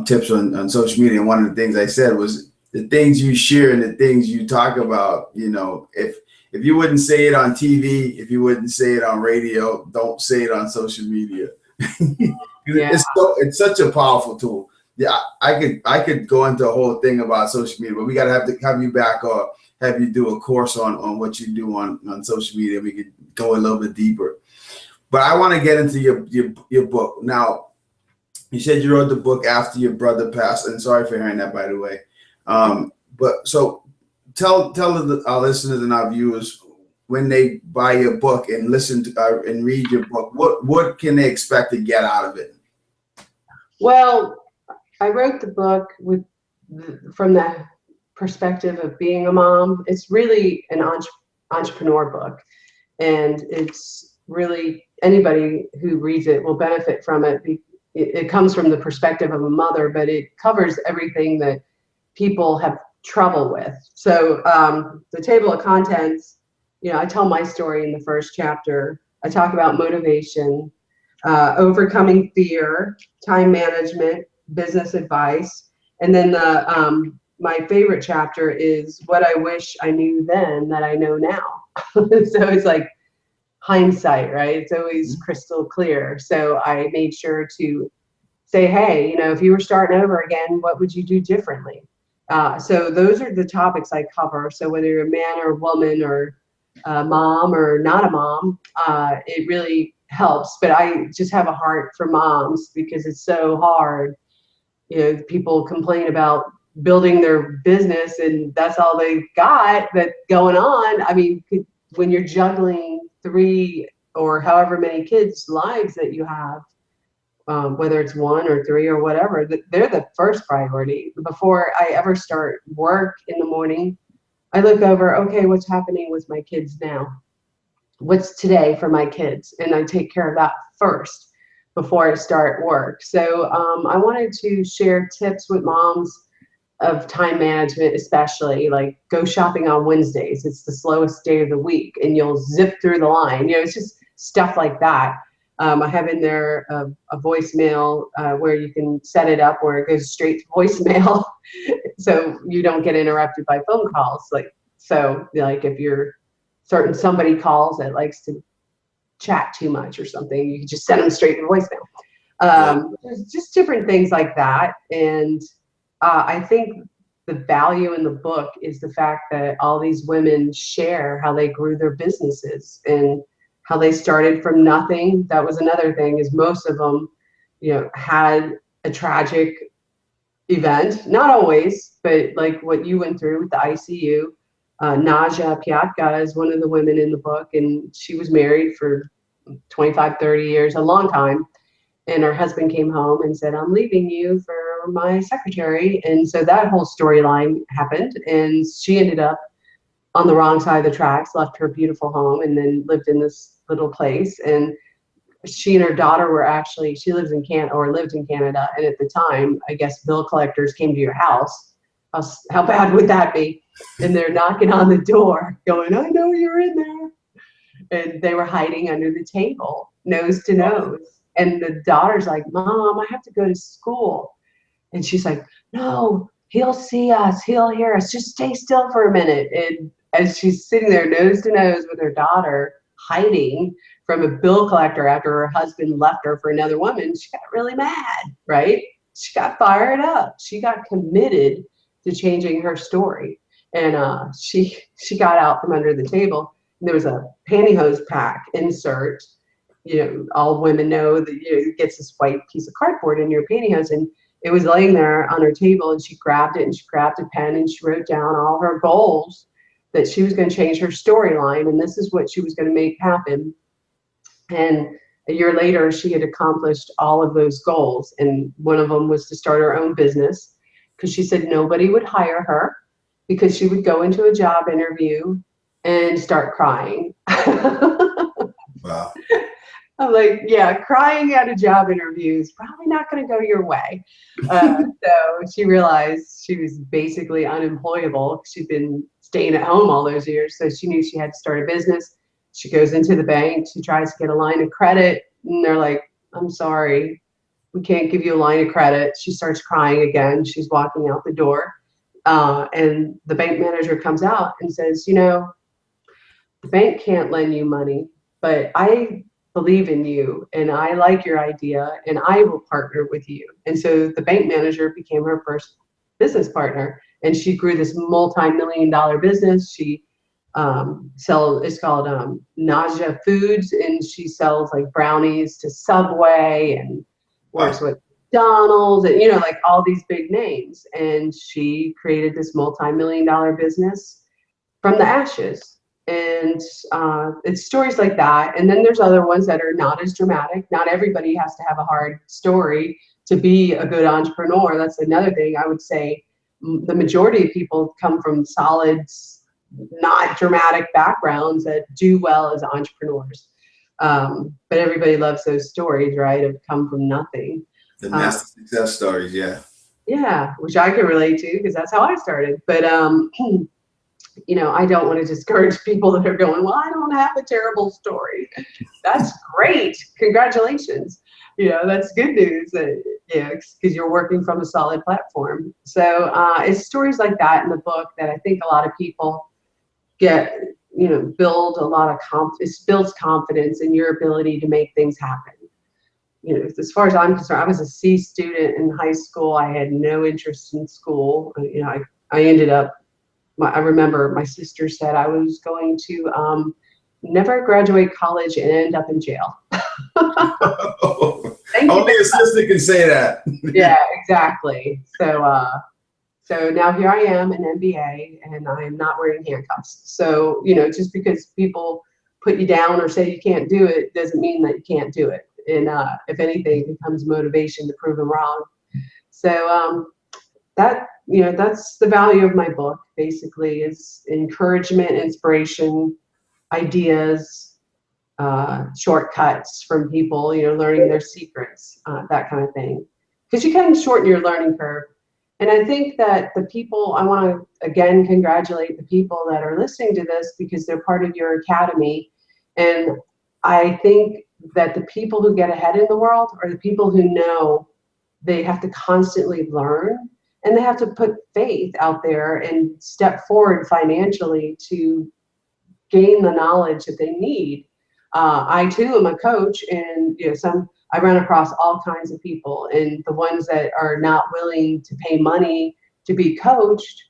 Speaker 1: tips on social media. And one of the things I said was the things you share and the things you talk about, if you wouldn't say it on TV, if you wouldn't say it on radio, don't say it on social media. It's such a powerful tool. Yeah, I could go into a whole thing about social media, but we gotta have you back or have you do a course on what you do on social media. We could go a little bit deeper. But I want to get into your book. Now, you said you wrote the book after your brother passed, and sorry for hearing that, by the way. But so tell our listeners and our viewers, when they buy your book and listen to and read your book, what can they expect to get out of it?
Speaker 2: Well, I wrote the book from the perspective of being a mom. It's really an entrepreneur book, and it's really anybody who reads it will benefit from it. It comes from the perspective of a mother, but it covers everything that people have trouble with. So the table of contents, you know, I tell my story in the first chapter. I talk about motivation, overcoming fear, time management, business advice, and then the my favorite chapter is what I wish I knew then that I know now. So it's like hindsight, right? It's always crystal clear. So I made sure to say, hey, you know, if you were starting over again, what would you do differently? So those are the topics I cover. So whether you're a man or a woman or a mom or not a mom, it really helps. But I just have a heart for moms because it's so hard. You know, people complain about building their business and that's all they got that going on. I mean, when you're juggling 3 or however many kids' lives that you have, whether it's 1 or 3 or whatever, they're the first priority. Before I ever start work in the morning, I look over, okay, what's happening with my kids now? What's today for my kids? And I take care of that first before I start work. So I wanted to share tips with moms of time management, especially like go shopping on Wednesdays. It's the slowest day of the week and you'll zip through the line. You know, it's just stuff like that. I have in there a voicemail where you can set it up where it goes straight to voicemail so you don't get interrupted by phone calls. Like, so like if you're certain somebody calls that likes to chat too much or something, you can just send them straight to voicemail. There's just different things like that. And I think the value in the book is the fact that all these women share how they grew their businesses and how they started from nothing. That was another thing, is most of them, you know, had a tragic event. Not always, but like what you went through with the ICU. Naja Piatka is one of the women in the book, and she was married for 25, 30 years, a long time. And her husband came home and said, I'm leaving you for my secretary. And so that whole storyline happened, and she ended up on the wrong side of the tracks, left her beautiful home, and then lived in this little place. And she and her daughter were actually, she lives in Canada, or lived in Canada. And at the time, I guess bill collectors came to your house. How bad would that be? And they're knocking on the door going, I know you're in there. And they were hiding under the table, nose to nose. And the daughter's like, Mom, I have to go to school. And she's like, no, he'll see us. He'll hear us. Just stay still for a minute. And as she's sitting there nose to nose with her daughter, hiding from a bill collector after her husband left her for another woman, she got really mad, right? She got fired up. She got committed to changing her story. And she got out from under the table. And there was a pantyhose pack insert. You know, all women know that, you know, it gets this white piece of cardboard in your pantyhose, and it was laying there on her table, and she grabbed it, and she grabbed a pen, and she wrote down all her goals that she was going to change her storyline, and this is what she was going to make happen. And a year later, she had accomplished all of those goals, and one of them was to start her own business, because she said nobody would hire her because she would go into a job interview and start crying.
Speaker 1: Wow.
Speaker 2: I'm like, yeah, crying at a job interview is probably not going to go your way. So she realized she was basically unemployable. She'd been staying at home all those years. So she knew she had to start a business. She goes into the bank. She tries to get a line of credit. And they're like, I'm sorry, we can't give you a line of credit. She starts crying again. She's walking out the door. And the bank manager comes out and says, you know, the bank can't lend you money, but I believe in you and I like your idea and I will partner with you. And so the bank manager became her first business partner, and she grew this multi-million-dollar business. She it's called Naja Foods, and she sells like brownies to Subway and works with McDonald's and, you know, like all these big names. And she created this multi-million-dollar business from the ashes. And it's stories like that. And then there's other ones that are not as dramatic. Not everybody has to have a hard story to be a good entrepreneur. That's another thing. I would say the majority of people come from solid, not dramatic backgrounds that do well as entrepreneurs. But everybody loves those stories, right? Of come from nothing.
Speaker 1: The master success stories, yeah.
Speaker 2: Yeah, which I can relate to because that's how I started. But you know, I don't want to discourage people that are going, well, I don't have a terrible story. That's great. Congratulations. You know, that's good news. Yeah, because you're working from a solid platform. So it's stories like that in the book that I think a lot of people get, you know, build a lot of it builds confidence in your ability to make things happen. You know, as far as I'm concerned, I was a C student in high school. I had no interest in school. You know, I ended up, I remember my sister said I was going to never graduate college and end up in jail. Thank
Speaker 1: Only
Speaker 2: you.
Speaker 1: a sister can say that.
Speaker 2: Yeah, exactly. So now here I am, an MBA, and I'm not wearing handcuffs. So, you know, just because people put you down or say you can't do it doesn't mean that you can't do it. And if anything, it becomes motivation to prove them wrong. So that, you know, that's the value of my book, basically, is encouragement, inspiration, ideas, shortcuts from people, you know, learning their secrets, that kind of thing. Because you can shorten your learning curve. And I think that the people, I want to again congratulate the people that are listening to this because they're part of your academy. And I think that the people who get ahead in the world are the people who know they have to constantly learn and they have to put faith out there and step forward financially to gain the knowledge that they need. I too am a coach, and you know, I run across all kinds of people, and the ones that are not willing to pay money to be coached,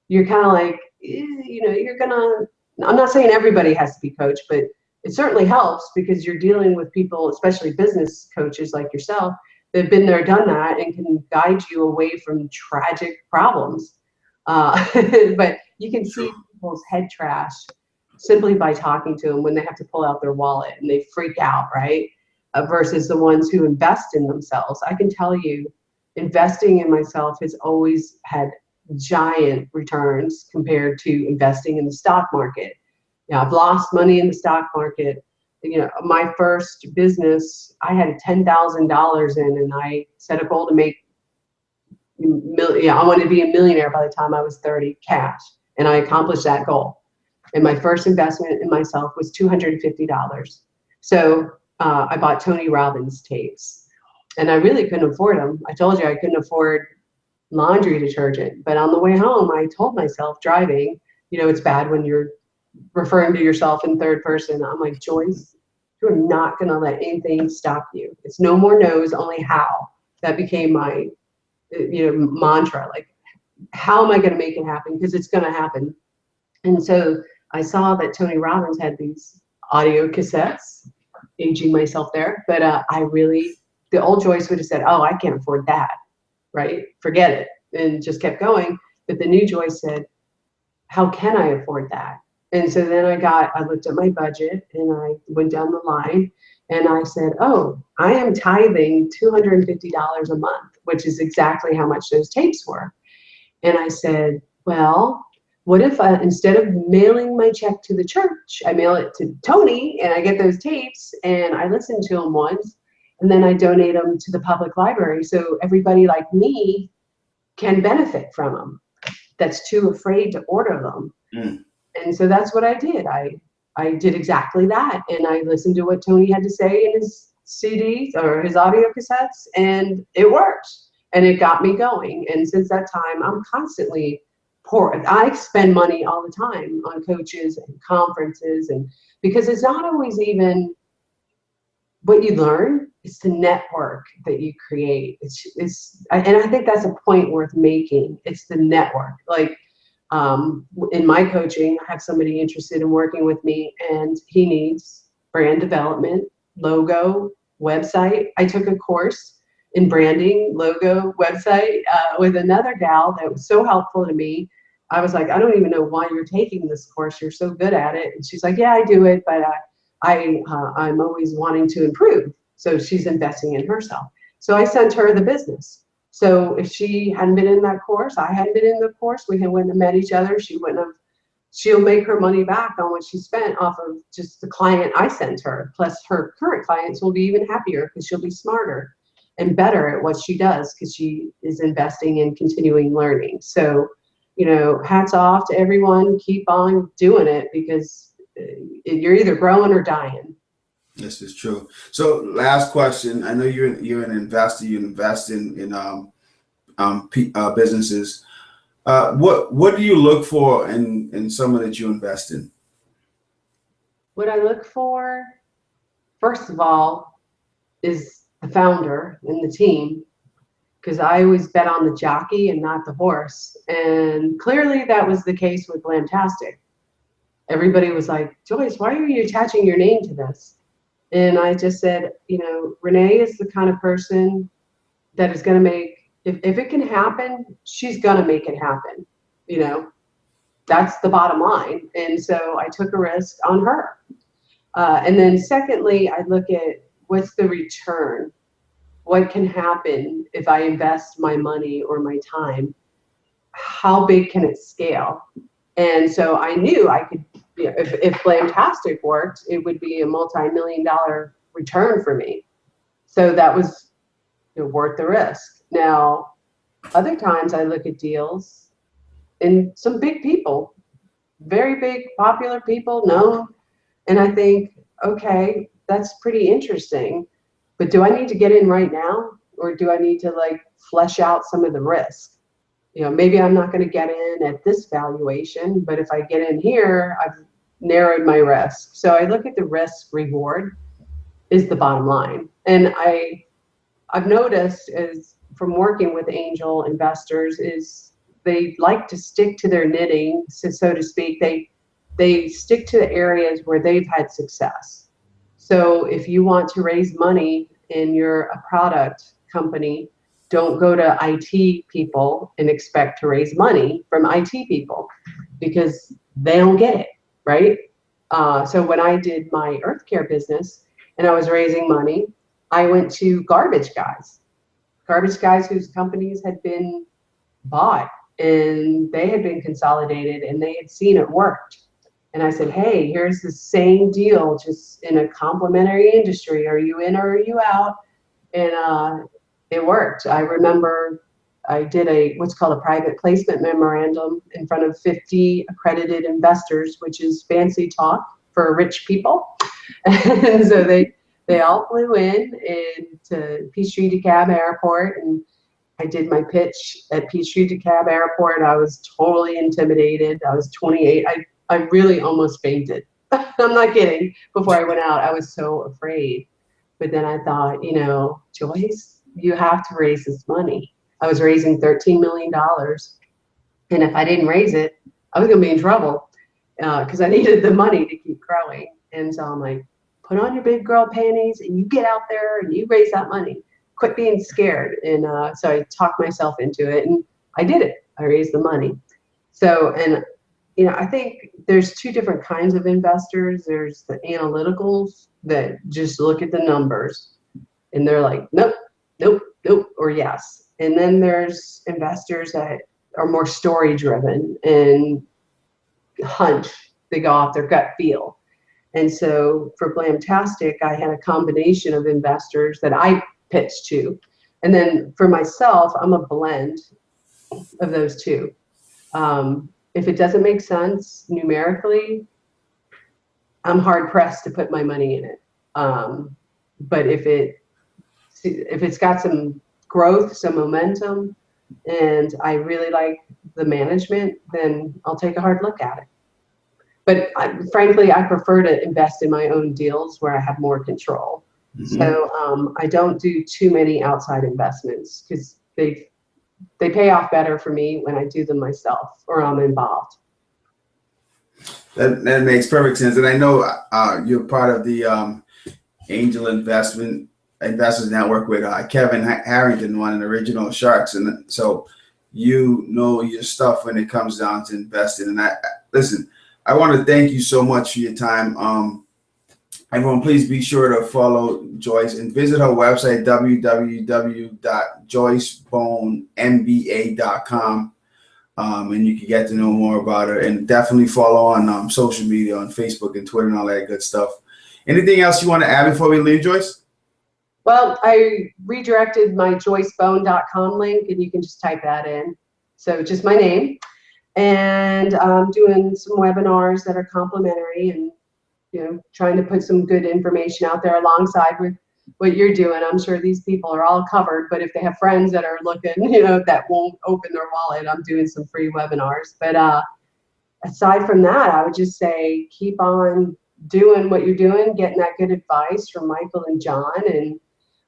Speaker 2: you're kind of like, you know, you're gonna. I'm not saying everybody has to be coached, but it certainly helps because you're dealing with people, especially business coaches like yourself, that've been there, done that, and can guide you away from tragic problems. But you can see people's head trash simply by talking to them when they have to pull out their wallet and they freak out, right? Versus the ones who invest in themselves. I can tell you, investing in myself has always had giant returns compared to investing in the stock market. You know, I've lost money in the stock market. You know, my first business, I had $10,000 in, and I set a goal to make I wanted to be a millionaire by the time I was 30 cash, and I accomplished that goal. And my first investment in myself was $250. So I bought Tony Robbins tapes, and I really couldn't afford them. I told you I couldn't afford laundry detergent, but on the way home, I told myself driving, you know, it's bad when you're referring to yourself in third person. I'm like, Joyce, you're not going to let anything stop you. It's no more no's, only how. That became my, you know, mantra. Like, how am I going to make it happen? Because it's going to happen. And so I saw that Tony Robbins had these audio cassettes, aging myself there, but the old Joyce would have said, oh, I can't afford that, right? Forget it, and just kept going. But the new Joyce said, how can I afford that? And so then I looked at my budget and I went down the line and I said, oh, I am tithing $250 a month, which is exactly how much those tapes were. And I said, well, what if instead of mailing my check to the church, I mail it to Tony and I get those tapes and I listen to them once and then I donate them to the public library so everybody like me can benefit from them that's too afraid to order them. Mm. And so that's what I did. I did exactly that. And I listened to what Tony had to say in his CDs or his audio cassettes, and it worked. And it got me going. And since that time, I'm constantly poor. I spend money all the time on coaches and conferences, and because it's not always even what you learn, it's the network that you create. And I think that's a point worth making. It's the network. Like in my coaching, I have somebody interested in working with me, and he needs brand development, logo, website. I took a course in branding, logo, website with another gal that was so helpful to me. I was like, I don't even know why you're taking this course. You're so good at it. And she's like, yeah, I do it, but I'm always wanting to improve. So she's investing in herself. So I sent her the business. So if she hadn't been in that course, I hadn't been in the course, we wouldn't have met each other. She'll make her money back on what she spent off of just the client I sent her. Plus her current clients will be even happier because she'll be smarter. and better at what she does because she is investing in continuing learning. So, you know, hats off to everyone. Keep on doing it because you're either growing or dying.
Speaker 1: This is true. So last question. I know you're an investor. You invest in businesses. What do you look for in someone that you invest in?
Speaker 2: What I look for, first of all, is the founder and the team, because I always bet on the jockey and not the horse. And clearly that was the case with Blamtastic. Everybody was like, Joyce, why are you attaching your name to this? And I just said, you know, Renee is the kind of person that is going to make, if it can happen, she's going to make it happen. You know, that's the bottom line. And so I took a risk on her. And then secondly, I look at what's the return? What can happen if I invest my money or my time? How big can it scale? And so I knew I could, you know, if Blamtastic worked, it would be a multi-million-dollar return for me. So that was, you know, worth the risk. Now, other times I look at deals and some big people, very big, popular people, known, and I think, okay, that's pretty interesting, but do I need to get in right now, or do I need to like flesh out some of the risk? You know, maybe I'm not going to get in at this valuation, but if I get in here, I've narrowed my risk. So I look at the risk reward is the bottom line. And I've noticed as from working with angel investors is they like to stick to their knitting, so to speak. They stick to the areas where they've had success. So if you want to raise money and you're a product company, don't go to IT people and expect to raise money from IT people because they don't get it, right? So when I did my earth care business and I was raising money, I went to garbage guys whose companies had been bought and they had been consolidated and they had seen it worked. And I said, hey, here's the same deal, just in a complementary industry. Are you in or are you out? And it worked. I remember I did what's called a private placement memorandum in front of 50 accredited investors, which is fancy talk for rich people. And so they all flew in to Peachtree DeKalb Airport, and I did my pitch at Peachtree DeKalb Airport. I was totally intimidated. I was 28. I really almost fainted. I'm not kidding. Before I went out, I was so afraid. But then I thought, you know, Joyce, you have to raise this money. I was raising $13 million. And if I didn't raise it, I was going to be in trouble because I needed the money to keep growing. And so I'm like, put on your big girl panties and you get out there and you raise that money. Quit being scared. And so I talked myself into it and I did it. I raised the money. So, and you know, I think there's two different kinds of investors. There's the analyticals that just look at the numbers and they're like, nope, nope, nope, or yes. And then there's investors that are more story driven and hunch. They go off their gut feel. And so for Blamtastic, I had a combination of investors that I pitched to. And then for myself, I'm a blend of those two. If it doesn't make sense numerically, I'm hard pressed to put my money in it. But if it's got some growth, some momentum, and I really like the management, then I'll take a hard look at it. But frankly, I prefer to invest in my own deals where I have more control. Mm-hmm. So I don't do too many outside investments because they pay off better for me when I do them myself or I'm involved.
Speaker 1: That makes perfect sense. And I know you're part of the Angel Investors Network with Kevin Harrington, one of the original Sharks. And so you know your stuff when it comes down to investing. And listen, I want to thank you so much for your time. Everyone, please be sure to follow Joyce and visit her website, www.joycebonemba.com. And you can get to know more about her, and definitely follow on social media, on Facebook and Twitter and all that good stuff. Anything else you want to add before we leave, Joyce?
Speaker 2: Well, I redirected my joycebone.com link, and you can just type that in. So just my name. And I'm doing some webinars that are complimentary, and trying to put some good information out there alongside with what you're doing. I'm sure these people are all covered, but if they have friends that are looking, that won't open their wallet, I'm doing some free webinars. But aside from that, I would just say keep on doing what you're doing, getting that good advice from Michael and John, and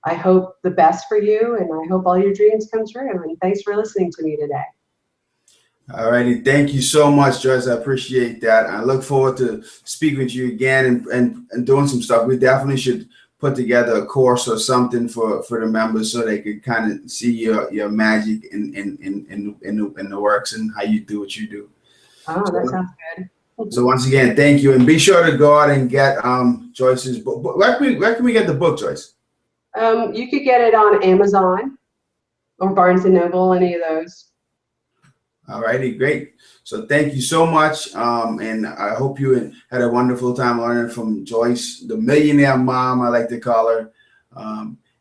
Speaker 2: I hope the best for you, and I hope all your dreams come true. And thanks for listening to me today.
Speaker 1: All righty. Thank you so much, Joyce. I appreciate that. I look forward to speaking with you again and doing some stuff. We definitely should put together a course or something for the members so they could kind of see your magic in the works and how you do what you do.
Speaker 2: Oh, that sounds good.
Speaker 1: So once again, thank you. And be sure to go out and get Joyce's book. Where can we get the book, Joyce?
Speaker 2: You could get it on Amazon or Barnes & Noble, any of those.
Speaker 1: All righty, great. So thank you so much. And I hope you had a wonderful time learning from Joyce, the millionaire mom, I like to call her.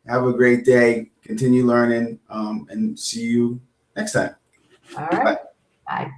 Speaker 1: Have a great day. Continue learning and see you next time.
Speaker 2: All right. Bye.